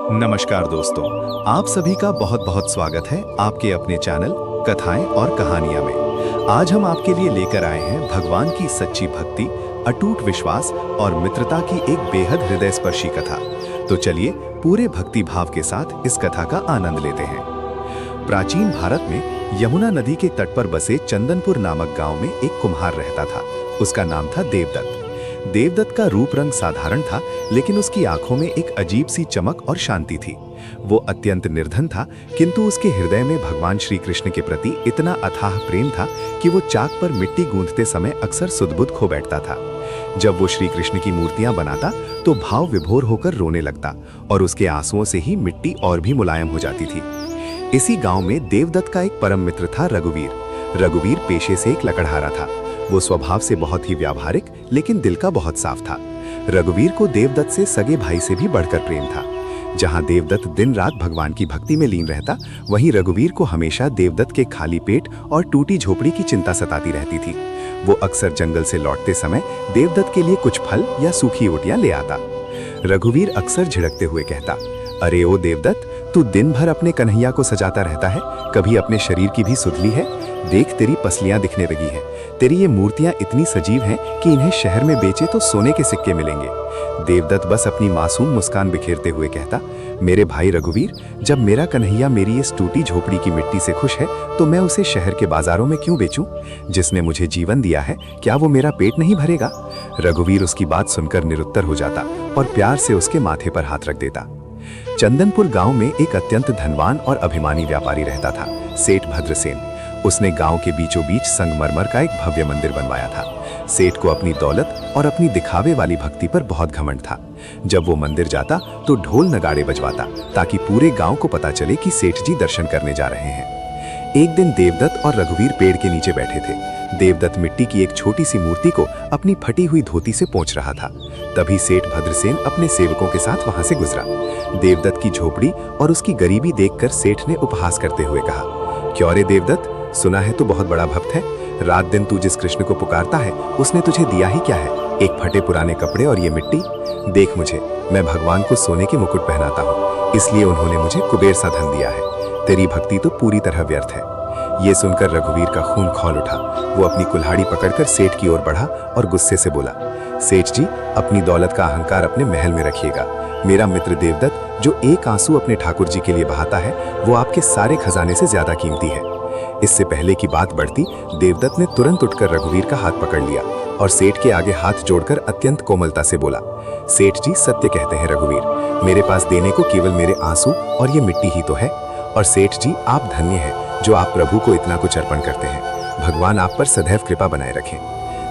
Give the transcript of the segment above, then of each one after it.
नमस्कार दोस्तों, आप सभी का बहुत बहुत स्वागत है आपके अपने चैनल कथाएं और कहानियां में। आज हम आपके लिए लेकर आए हैं भगवान की सच्ची भक्ति, अटूट विश्वास और मित्रता की एक बेहद हृदयस्पर्शी कथा। तो चलिए पूरे भक्ति भाव के साथ इस कथा का आनंद लेते हैं। प्राचीन भारत में यमुना नदी के तट पर बसे चंदनपुर नामक गांव में एक कुम्हार रहता था। उसका नाम था देवदत्त। देवदत्त का रूप रंग साधारण था, लेकिन उसकी आंखों में एक अजीब सी चमक और शांति थी। वो अत्यंत निर्धन था, किंतु उसके हृदय में भगवान श्री कृष्ण के प्रति इतना अथाह प्रेम था कि वो चाक पर मिट्टी गूंथते समय अक्सर सुध-बुध खो बैठता था। जब वो श्री कृष्ण की मूर्तियां बनाता तो भाव विभोर होकर रोने लगता और उसके आंसुओं से ही मिट्टी और भी मुलायम हो जाती थी। इसी गांव में देवदत्त का एक परम मित्र था रघुवीर। रघुवीर पेशे से एक लकड़हारा था। वो स्वभाव से बहुत ही व्यावहारिक, लेकिन दिल का बहुत साफ था। रघुवीर को देवदत्त से सगे भाई से भी बढ़कर प्रेम था। जहां देवदत्त दिन रात भगवान की भक्ति में लीन रहता, वहीं रघुवीर को हमेशा देवदत्त के खाली पेट और टूटी झोपड़ी की चिंता सताती रहती थी। वो अक्सर जंगल से लौटते समय देवदत्त के लिए कुछ फल या सूखी रोटियां ले आता। रघुवीर अक्सर झिड़कते हुए कहता, अरे ओ देवदत्त, तू दिन भर अपने कन्हैया को सजाता रहता है, कभी अपने शरीर की भी सुध ली है? देख, तेरी पसलियां दिखने लगी हैं। तेरी ये मूर्तियां इतनी सजीव हैं कि इन्हें शहर में बेचे तो सोने के सिक्के मिलेंगे। देवदत्त बस अपनी मासूम मुस्कान बिखेरते हुए कहता, मेरे भाई रघुवीर, जब मेरा कन्हैया मेरी इस टूटी झोपड़ी की मिट्टी से खुश है, तो मैं उसे शहर के बाजारों में क्यों बेचूं? जिसने मुझे जीवन दिया है, क्या वो मेरा पेट नहीं भरेगा? रघुवीर उसकी बात सुनकर निरुत्तर हो जाता और प्यार से उसके माथे पर हाथ रख देता। चंदनपुर गांव में एक अत्यंत धनवान और अभिमानी व्यापारी रहता था, सेठ भद्रसेन। उसने गांव के बीचों बीच संगमरमर का एक भव्य मंदिर बनवाया था। सेठ को अपनी दौलत और अपनी दिखावे वाली भक्ति पर बहुत घमंड था। जब वो मंदिर जाता तो ढोल नगाड़े बजवाता, ताकि पूरे गांव को पता चले कि सेठ जी दर्शन करने जा रहे हैं। एक दिन देवदत्त और रघुवीर पेड़ के नीचे बैठे थे। देवदत्त मिट्टी की एक छोटी सी मूर्ति को अपनी फटी हुई धोती से पोंछ रहा था। तभी सेठ भद्रसेन अपने सेवकों के साथ वहां से गुजरा। देवदत्त की झोपड़ी और उसकी गरीबी देखकर सेठ ने उपहास करते हुए कहा, क्यों रे देवदत्त, सुना है तू बहुत बड़ा भक्त है। रात दिन तू जिस कृष्ण को पुकारता है, उसने तुझे दिया ही क्या है? एक फटे पुराने कपड़े और ये मिट्टी। देख मुझे, मैं भगवान को सोने के मुकुट पहनाता हूँ, इसलिए उन्होंने मुझे कुबेर सा धन दिया है। तेरी भक्ति तो पूरी तरह व्यर्थ है। ये सुनकर रघुवीर का खून खौल उठा। वो अपनी कुल्हाड़ी पकड़कर सेठ की ओर बढ़ा और गुस्से से बोला, सेठ जी, अपनी दौलत का अहंकार अपने महल में रखिएगा। मेरा मित्र देवदत्त जो एक आंसू अपने ठाकुर जी के लिए बहाता है, वो आपके सारे खजाने से ज्यादा कीमती है। इससे पहले की बात बढ़ती, देवदत्त ने तुरंत उठकर रघुवीर का हाथ पकड़ लिया और सेठ के आगे हाथ जोड़कर अत्यंत कोमलता से बोला, सेठ जी सत्य कहते हैं रघुवीर, मेरे पास देने को केवल मेरे आंसू और ये मिट्टी ही तो है। और सेठ जी, आप धन्य हैं जो आप प्रभु को इतना कुछ अर्पण करते हैं। भगवान आप पर सदैव कृपा बनाए रखें।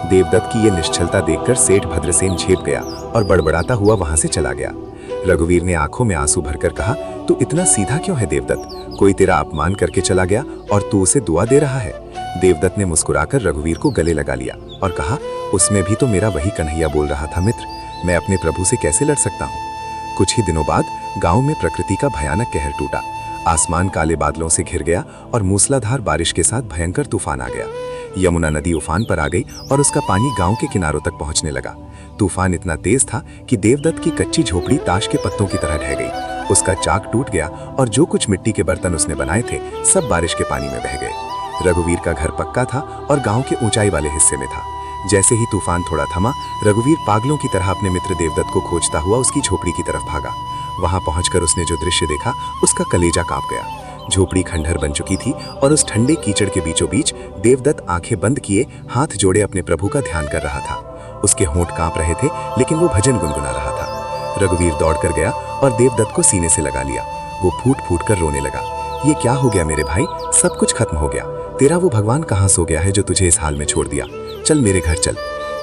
देवदत्त की ये निश्चलता देखकर सेठ भद्रसेन झेप गया और बड़बड़ाता हुआ वहां से चला गया। रघुवीर ने आंखों में आंसू भरकर कहा, तू इतना सीधा क्यों है देवदत्त? कोई तेरा अपमान करके चला गया और तू उसे दुआ दे रहा है? देवदत्त ने मुस्कुराकर रघुवीर को गले लगा लिया और कहा, उसमें भी तो मेरा वही कन्हैया बोल रहा था मित्र, मैं अपने प्रभु से कैसे लड़ सकता हूँ? कुछ ही दिनों बाद गांव में प्रकृति का भयानक कहर टूटा। आसमान काले बादलों से घिर गया और मूसलाधार बारिश के साथ भयंकर तूफान आ गया। यमुना नदी उफान पर आ गई और उसका पानी गांव के किनारों तक पहुंचने लगा। तूफान इतना तेज था कि देवदत्त की कच्ची झोपड़ी ताश के पत्तों की तरह ढह गई। उसका चाक टूट गया और जो कुछ मिट्टी के बर्तन उसने बनाए थे, सब बारिश के पानी में बह गए। रघुवीर का घर पक्का था और गांव के ऊंचाई वाले हिस्से में था। जैसे ही तूफान थोड़ा थमा, रघुवीर पागलों की तरह अपने मित्र देवदत्त को खोजता हुआ उसकी झोपड़ी की तरफ भागा। वहां पहुंचकर उसने जो दृश्य देखा, उसका कलेजा कांप गया। झोपड़ी खंडहर बन चुकी थी और उस ठंडे कीचड़ के बीचों बीच देवदत्त आंखें बंद किए हाथ जोड़े अपने प्रभु का ध्यान कर रहा था। उसके होंठ कांप रहे थे, लेकिन वो भजन गुनगुना रहा था। रघुवीर दौड़कर गया और देवदत्त को सीने से लगा लिया। वो फूट फूट कर रोने लगा, ये क्या हो गया मेरे भाई? सब कुछ खत्म हो गया। तेरा वो भगवान कहाँ सो गया है जो तुझे इस हाल में छोड़ दिया? चल मेरे घर चल।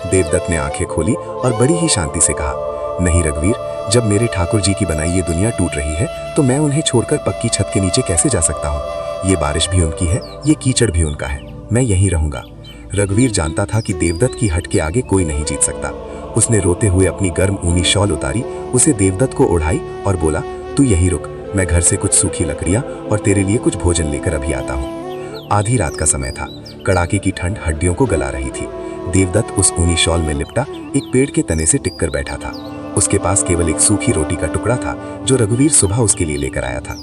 देवदत्त ने आंखें खोली और बड़ी ही शांति से कहा, नहीं रघुवीर, जब मेरे ठाकुर जी की बनाई ये दुनिया टूट रही है, तो मैं उन्हें छोड़कर पक्की छत के नीचे कैसे जा सकता हूँ? ये बारिश भी उनकी है, ये कीचड़ भी उनका है, मैं यहीं रहूंगा। रघुवीर जानता था कि देवदत्त की हट के आगे कोई नहीं जीत सकता। उसने रोते हुए अपनी गर्म ऊनी शॉल उतारी, उसे देवदत्त को ओढ़ाई और बोला, तू यहीं रुक, मैं घर से कुछ सूखी लकड़ियां और तेरे लिए कुछ भोजन लेकर अभी आता हूँ। आधी रात का समय था। कड़ाके की ठंड हड्डियों को गला रही थी। देवदत्त उस ऊनी शॉल में लिपटा एक पेड़ के तने से टिककर बैठा था। उसके पास केवल एक सूखी रोटी का टुकड़ा था जो रघुवीर सुबह उसके लिए लेकर आया था।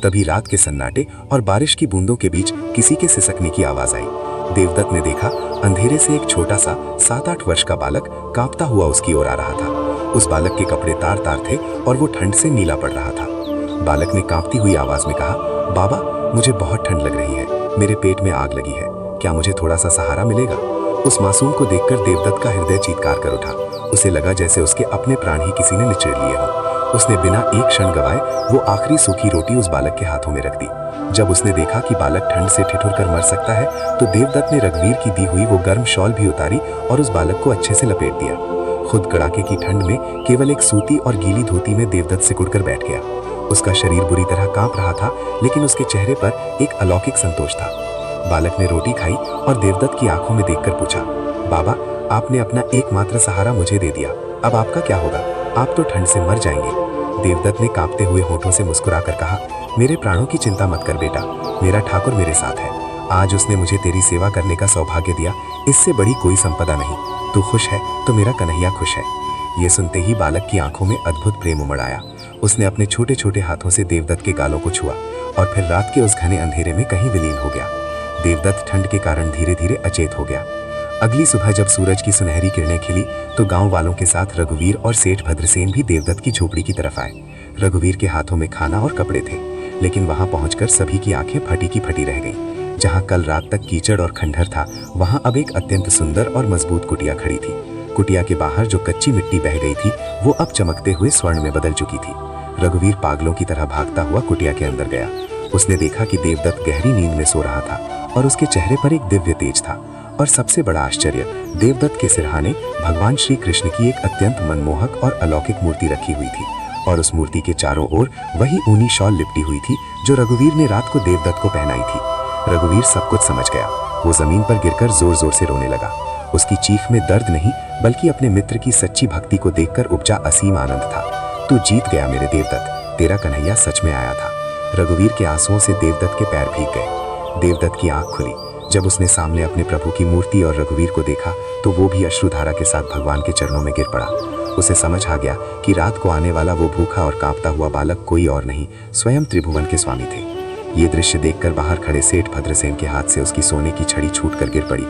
तभी रात के सन्नाटे और बारिश की बूंदों के बीच किसी के सिसकने की आवाज आई। देवदत्त ने देखा, अंधेरे से एक छोटा सा 7-8 वर्ष का बालक कांपता हुआ उसकी ओर आ रहा था। उस बालक के कपड़े तार तार थे और वो ठंड से नीला पड़ रहा था। बालक ने कांपती हुई आवाज में कहा, बाबा, मुझे बहुत ठंड लग रही है, मेरे पेट में आग लगी है, क्या मुझे थोड़ा सा सहारा मिलेगा? उस मासूम को देखकर देवदत्त का हृदय चीत्कार कर उठा। उसे लगा जैसे उसके अपने प्राण ही किसी ने निचोड़ लिए हों। उसने बिना एक क्षण गवाए वो आखिरी सूखी रोटी उस बालक के हाथों में रख दी। जब उसने देखा कि बालक ठंड से ठिठुर कर मर सकता है, तो देवदत्त ने रघुवीर की दी हुई वो गर्म शॉल भी उतारी और उस बालक को अच्छे से लपेट दिया। खुद कड़ाके की ठंड में केवल एक सूती और गीली धोती में देवदत्त सिकुड़कर बैठ गया। उसका शरीर बुरी तरह कांप रहा था, लेकिन उसके चेहरे पर एक अलौकिक संतोष था। बालक ने रोटी खाई और देवदत्त की आंखों में देखकर पूछा, बाबा, आपने अपना एकमात्र सहारा मुझे दे दिया, अब आपका क्या होगा? आप तो ठंड से मर जाएंगे। देवदत्त ने कांपते हुए होठों से मुस्कुराकर कहा, मेरे प्राणों की चिंता मत कर बेटा, मेरा ठाकुर मेरे साथ है। आज उसने मुझे तेरी सेवा करने का सौभाग्य दिया, इससे बड़ी कोई संपदा नहीं। तू खुश है तो मेरा कन्हैया खुश है। ये सुनते ही बालक की आंखों में अद्भुत प्रेम उमड़ आया। उसने अपने छोटे छोटे हाथों से देवदत्त के गालों को छुआ और फिर रात के उस घने अंधेरे में कहीं विलीन हो गया। देवदत्त ठंड के कारण धीरे धीरे अचेत हो गया। अगली सुबह जब सूरज की सुनहरी किरणें खिली, तो गांव वालों के साथ रघुवीर और सेठ भद्रसेन भी देवदत्त की झोपड़ी की तरफ आए। रघुवीर के हाथों में खाना और कपड़े थे, लेकिन वहां पहुंचकर सभी की आंखें फटी की फटी रह गईं। जहां कल रात तक कीचड़ और खंडहर था, वहां अब एक अत्यंत सुंदर और मजबूत कुटिया खड़ी थी। कुटिया के बाहर जो कच्ची मिट्टी बह गई थी, वो अब चमकते हुए स्वर्ण में बदल चुकी थी। रघुवीर पागलों की तरह भागता हुआ कुटिया के अंदर गया। उसने देखा कि देवदत्त गहरी नींद में सो रहा था और उसके चेहरे पर एक दिव्य तेज था। और सबसे बड़ा आश्चर्य, देवदत्त के सिरहाने भगवान श्री कृष्ण की एक अत्यंत मनमोहक और अलौकिक मूर्ति रखी हुई थी और उस मूर्ति के चारों ओर वही ऊनी शॉल लिपटी हुई थी जो रघुवीर ने रात को देवदत्त को पहनाई थी। रघुवीर सब कुछ समझ गया। वो जमीन पर गिरकर जोर जोर से रोने लगा। उसकी चीख में दर्द नहीं, बल्कि अपने मित्र की सच्ची भक्ति को देखकर उपजा असीम आनंद था। तू जीत गया मेरे देवदत्त, तेरा कन्हैया सच में आया था। रघुवीर के आंसुओं से देवदत्त के पैर भीग गए। देवदत्त की आंख खुली। जब उसने सामने अपने प्रभु की मूर्ति और रघुवीर को देखा, तो वो भी अश्रुधारा के साथ भगवान के चरणों में गिर पड़ा। उसे समझ आ गया कि रात को आने वाला वो भूखा और कांपता हुआ बालक कोई और नहीं, स्वयं त्रिभुवन के स्वामी थे। ये दृश्य देखकर बाहर खड़े सेठ भद्रसेन के हाथ से उसकी सोने की छड़ी छूटकर गिर पड़ी।